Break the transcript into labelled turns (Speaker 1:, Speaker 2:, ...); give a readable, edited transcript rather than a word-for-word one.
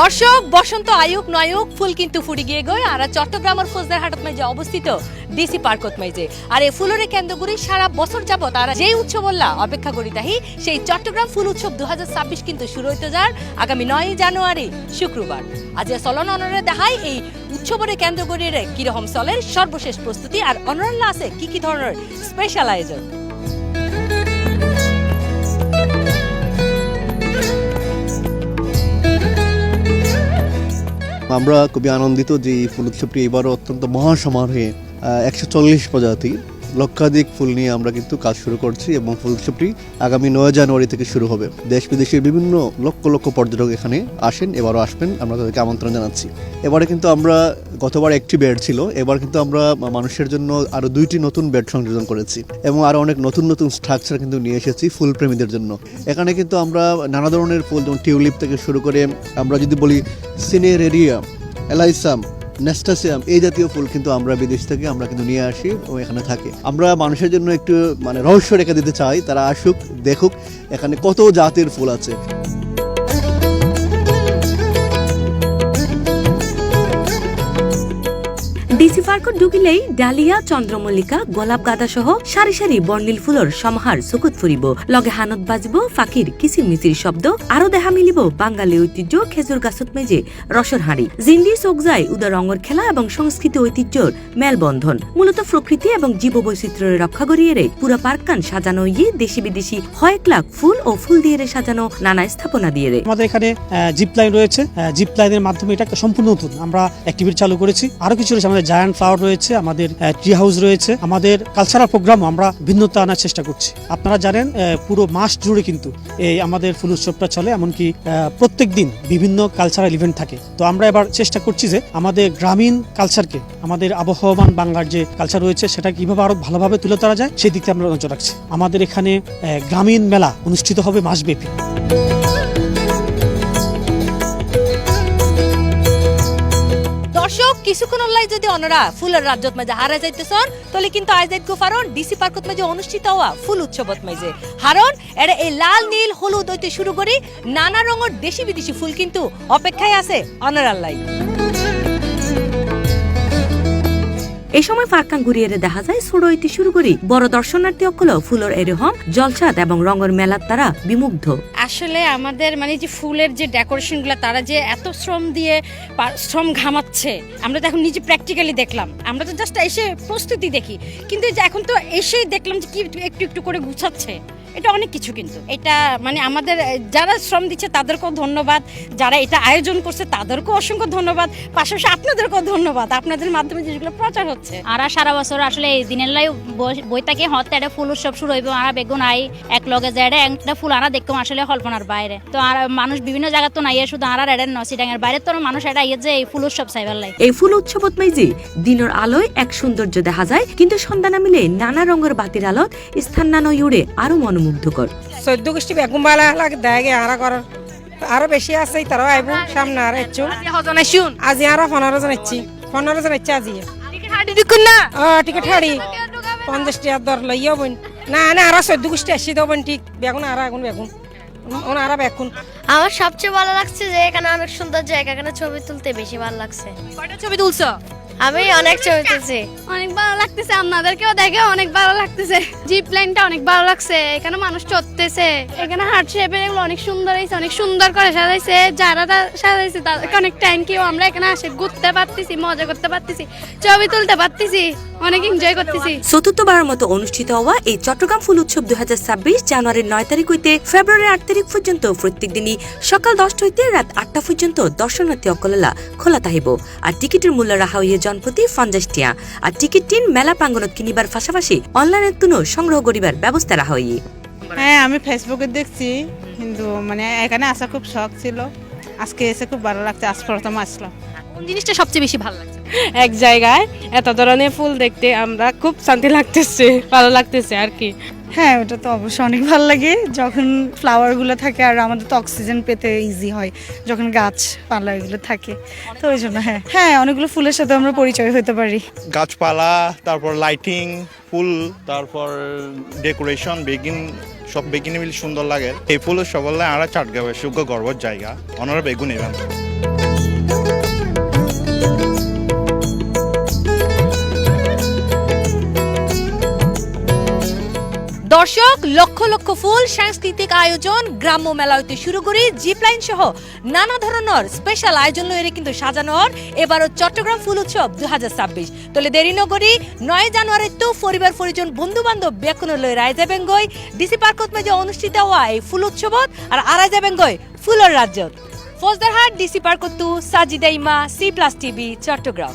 Speaker 1: দর্শক বসন্ত আয়ুক নয়ুক ফুল কিন্তু ফুটি গিয়ে গয় আর চট্টগ্রামের ফৌজদারহাটত মাঝে অবস্থিত ডিসি পার্কত মাঝে আর এই ফুলরে কেন্দ্র করে সারা বছর যাবত আর যে উৎসব বললা অপেক্ষা করি তাহি সেই চট্টগ্রাম ফুল উৎসব 2026 কিন্তু শুরু হইতে যার আগামী 9 জানুয়ারি শুক্রবার। আজ চলন অনরে দেখাই এই উৎসবরে কেন্দ্র করে কিরকম চলের সর্বশেষ প্রস্তুতি আর অনরাল্লা আছে কি ধরনের স্পেশাল আয়োজন।
Speaker 2: আমরা খুবই আনন্দিত যে এই ফুল উৎসবটি এবারও অত্যন্ত মহাসমারোহে 140 প্রজাতি লক্ষাধিক ফুল নিয়ে আমরা কিন্তু কাজ শুরু করছি এবং ফুল উৎসবটি আগামী 9 জানুয়ারি থেকে শুরু হবে। দেশ বিদেশের বিভিন্ন লক্ষ লক্ষ পর্যটক এখানে আসেন, এবারও আসবেন, আমরা তাদেরকে আমন্ত্রণ জানাচ্ছি। এবারে কিন্তু আমরা গতবার একটি বেড ছিল, এবার কিন্তু আমরা মানুষের জন্য আরও 2টি নতুন বেড সংযোজন করেছি এবং আরও অনেক নতুন নতুন স্ট্রাকচার কিন্তু নিয়ে এসেছি ফুল প্রেমীদের জন্য। এখানে কিন্তু আমরা নানা ধরনের ফুল যেমন টিউলিপ থেকে শুরু করে আমরা যদি বলি সিনেরেরিয়া, এলাইসাম, নেস্টাসিয়াম এই জাতীয় ফুল কিন্তু আমরা বিদেশ থেকে আমরা কিন্তু নিয়ে আসি ও এখানে থাকে। আমরা মানুষের জন্য একটু রহস্য রেখে দিতে চাই, তারা আসুক দেখুক এখানে কত জাতের ফুল আছে।
Speaker 3: ডিসি পার্কত ঢুকিলেই ডালিয়া, চন্দ্রমল্লিকা, গোলাপ গাঁদা সহ সারি সারি বর্ণিল ফুলর সমাহার চকুত ফুরিব, লগে হানত বাজিব ফাঁকির কিচির মিচির শব্দ, আরো দেখা মিলিব বাঙালি ঐতিহ্য খেজুর গাছত মেজে রসর হাঁড়ি, জিন্দি চোখ যায় উদা রঙের খেলা এবং সংস্কৃতি ঐতিহ্যর মেলবন্ধন। মূলত প্রকৃতি এবং জীব বৈচিত্র্যের রক্ষা করিয়ে পুরা পার্ককান সাজানো ইয়ে দেশি বিদেশি কয়েক লাখ ফুল ও ফুল দিয়ে সাজানো নানা স্থাপনা দিয়ে।
Speaker 4: আমাদের এখানে জিপ লাইন রয়েছে, জিপ লাইনের মাধ্যমে এটা একটা সম্পূর্ণ নতুন আমরা অ্যাক্টিভিটি চালু করেছি। আরো কিছু রয়েছে, আমাদের জায়ান্ট ফ্লাওয়ার রয়েছে, আমাদের ট্রি হাউস রয়েছে, আমাদের কালচারাল প্রোগ্রামও আমরা ভিন্নতা আনার চেষ্টা করছি। আপনারা জানেন পুরো মাস জুড়ে কিন্তু এই আমাদের ফুল উৎসবটা চলে, এমনকি প্রত্যেক দিন বিভিন্ন কালচারাল ইভেন্ট থাকে। তো আমরা এবার চেষ্টা করছি যে আমাদের গ্রামীণ কালচারকে, আমাদের আবহমান বাংলার যে কালচার রয়েছে সেটা কিভাবে আরো ভালোভাবে তুলে ধরা যায় সেই দিকে আমরা নজর রাখছি। আমাদের এখানে গ্রামীণ মেলা অনুষ্ঠিত হবে মাসব্যাপী।
Speaker 1: দর্শক কিছুক্ষণ অনলাই যদি অনরা ফুলের রাজ্যত মাঝে হারা যাইতেছন তাহলে কিন্তু আজ দেখো পারন ডিসি পার্কত মাঝে অনুষ্ঠিত হওয়া ফুল উৎসবত মাঝে হারন এরা এই লাল নীল হলুদ হইতে শুরু করি নানা রঙের দেশি বিদেশি ফুল কিন্তু অপেক্ষায় আছে অনরাল্লাই।
Speaker 3: এই সময় পার্কান ঘুরিয়ে দেখা যায় ছোট হইতে শুরু করি বড় দর্শনার্থী অকল ফুলের এরকম জলছাদ এবং রঙের মেলার তারা বিমুগ্ধ।
Speaker 5: আসলে আমাদের যে ফুলের যে ডেকোরেশন গুলা তারা যে এত শ্রম ঘামাচ্ছে আমরা তো এখন নিজে প্র্যাকটিক্যালি দেখলাম। আমরা তো জাস্ট এসে প্রস্তুতি দেখি, কিন্তু এখন তো এসেই দেখলাম যে কি একটু একটু করে গুছাচ্ছে। এটা অনেক কিছু, কিন্তু এটা আমাদের যারা শ্রম দিচ্ছে তাদেরকেও ধন্যবাদ, যারা এটা আয়োজন করছে তাদেরকেও অসংখ্য ধন্যবাদ, পাশাপাশি আপনাদেরকেও ধন্যবাদ, আপনাদের মাধ্যমে যেগুলো প্রচার হচ্ছে।
Speaker 6: আর সারা বছর আসলে এই দিনের লাই বই থাকে হতে একটা ফুল উৎসব শুরু হইব, আর বেগুন আই এক লগে যায় একটা ফুল আনা দেখতাম আসলে কল্পনার বাইরে। তো আর মানুষ বিভিন্ন জায়গা তো নাই, শুধু আর এডেন নসিডাঙ্গের বাইরে তো মানুষ এটা ইয়ে যে এই ফুল উৎসব চাইবার লাই।
Speaker 3: এই ফুল উৎসবত মাইজি দিনের আলোয় এক সৌন্দর্য দেখা যায়, কিন্তু সন্ধ্যা নামিলে নানা রঙের বাতির আলোত স্থান নানো ইউড়ে আরো মনোমুগ্ধকর।
Speaker 7: 14 গোষ্ঠী বেগুন বালা লাগে দেয় হারা করার আরো বেশি আছে, তারাও আইব সামনে আর এসছো আজি আরো 15 জন এসছি, 15 জন এসছে আজি টিকিট হাড়ি 50 টাকা দর লইয়া বোন না আরো 14 গোষ্ঠী আসছি দেবেন ঠিক বেগুন আর আগুন বেগুন ওনারা বেগুন।
Speaker 8: আমার সবচেয়ে ভালো লাগছে যে এখানে অনেক সুন্দর জায়গা, এখানে ছবি তুলতে বেশি ভালো লাগছে।
Speaker 1: কয়টা ছবি তুলছো?
Speaker 8: আমি অনেক ছবি তুলছি।
Speaker 9: অনেক ভালো লাগতেছে, আপনাদেরকেও দেখে অনেক ভালো লাগতেছে। জিপ লাইনটা অনেক ভালো লাগছে, এখানে মানুষ চড়তেছে, এখানে হার্ট শেপের এগুলো অনেক সুন্দর হয়েছে, অনেক সুন্দর করে সাজাইছে। যারা সাজাইছে তাদেরকে অনেক থ্যাংক ইউ। আমরা এখানে আসে ঘুরতে পারতেছি, মজা করতে পারতেছি, ছবি তুলতে পারতেছি, অনেক এনজয় করতেছি।
Speaker 3: চতুর্থবারের মতো অনুষ্ঠিত হওয়া এই চট্টগ্রাম ফুল উৎসব 2026 জানুয়ারির 9 তারিখ হইতে ফেব্রুয়ারি 8 তারিখ পর্যন্ত প্রত্যেক দিনই সকাল 10টা হইতে রাত 8টা পর্যন্ত দর্শনার্থী অকললা খোলা থাকিব। আর টিকিটের মূল্য রাখা হইয়ে জনপ্রতি 50 টাকা। আর টিকিট টিন মেলা প্রাঙ্গণত কিনিবার পাশাপাশি অনলাইনের তুনো সংগ্রহ করিবার ব্যবস্থা রাখা হইয়ে।
Speaker 10: হ্যাঁ, আমি ফেসবুকে দেখছি, কিন্তু এখানে আসা খুব শখ ছিল, আজকে এসে খুব ভালো লাগছে। আজ প্রথম আসলাম।
Speaker 1: কোন জিনিসটা সবচেয়ে বেশি ভালো লাগছে?
Speaker 7: এক জায়গায় এত ধরনের ফুল দেখতে আমরা খুব শান্তি লাগতেছে, ভালো লাগতেছে আর কি।
Speaker 10: হ্যাঁ, ওটা তো অবশ্যই অনেক ভালো লাগে যখন ফ্লাওয়ারগুলো থাকে, আর আমাদের তো অক্সিজেন পেতে ইজি হয় যখন গাছপালা এগুলো থাকে। তো ওই জন্য হ্যাঁ অনেকগুলো ফুলের সাথে আমরা পরিচয় হতে পারি।
Speaker 11: গাছপালা, তারপর লাইটিং, ফুল, তারপর ডেকোরেশন, বেগিন সব বেগিনে মিলে সুন্দর লাগে। এই ফুলের সবলে আমরা চাটগাঁওয়ের সুযোগ্য গর্বর জায়গা অনারা বেগুন ইভেন্ট।
Speaker 1: দর্শক, লক্ষ লক্ষ ফুল, সাংস্কৃতিক আয়োজন, গ্রাম্য মেলা হইতে শুরু করি জিপলাইন সহ নানা ধরনের স্পেশাল আয়োজন লইরে কিন্তু সাজানো হর এবারও চট্টগ্রাম ফুল উৎসব 2026। তলে দেরি নগরী 9 জানুয়ারি তো পরিবার পরিজন বন্ধু বান্ধব বেকুনো লই রায় যাবেন গই ডিসি পার্কত মাঝে অনুষ্ঠিত হওয়া এই ফুল উৎসবত আর আড়াই যাবেন গই ফুলের রাজ্যত। ফৌজদারহাট ডিসি পার্কত সাজিদা ইমা, C+ TV, চট্টগ্রাম।